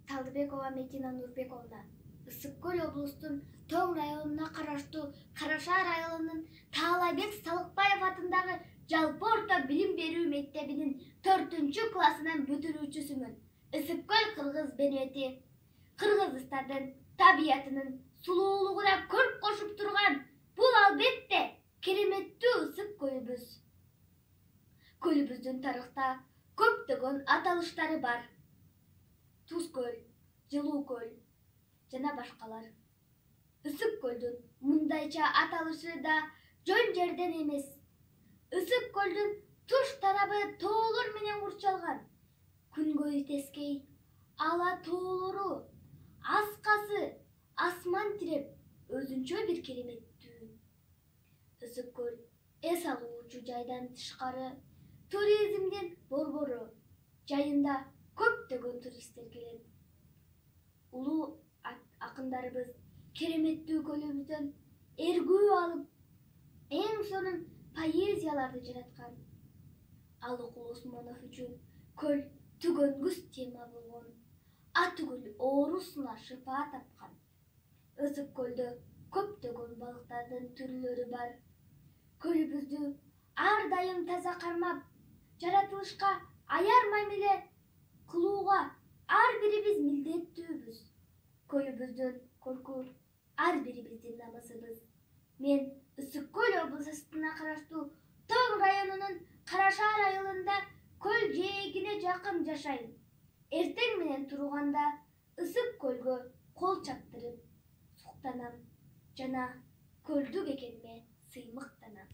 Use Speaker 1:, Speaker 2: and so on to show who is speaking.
Speaker 1: Талдыбекова Медина Нурбековна. Ысык-Көл облустун Тоң районуна караштуу Карашаар айылынын Таалайбек Салыкбаев атындагы жалпы орто билим берүү мектебинин 4-классынан бүтүрүүчүсүмүн. Ысык-Көл кыргыз бенети. Кыргызстандын табиятынын сулуулугуна көрк кошуп турган бул албетте кереметтүү ысык көлүбүз. Көлүбүздүн тарыхта көптөгөн аталыштары бар. Туз көл, Жылуу көл жана башкалар. Ысык көлдүн мындайча аталышы да жөн жерден эмес. Ысык көлдүн туш тарабы тоолор менен курчалган. Күнгөй тескей, ала тоолору, аскасы, асман тиреп өзүнчө бир кереметтүү. Ысык көл эс алуучу жайдан тышкары туризмдин борбору. Жайында көптөгөн туристтер келет. Улуу акындарыбыз кереметтүү көлүбүздөн эргүү алып, эң сонун поэзияларды жараткан. Алыкул Осмонов үчүн көл түгөнгүс тема болгон. Атүгүл оорусуна шыфа тапкан. Ысык көлдө көптөгөн балыктардын түрлөрү бар. Көлүбүздү ар дайым таза кармап, жаратылышка аяр мамиле кылууга ар бирибиз милдеттүүбүз. Көлүбүздүн көркү ар бирибиздин намысыбыз. Мен Ысык-Көл областына караштуу Тоң районунун Карашаар айылында көл жээгине жакын жашайм. Эртең менен турганда Ысык көлгө кол чаптырып суктанам жана көлдүк экениме сыймыктанам.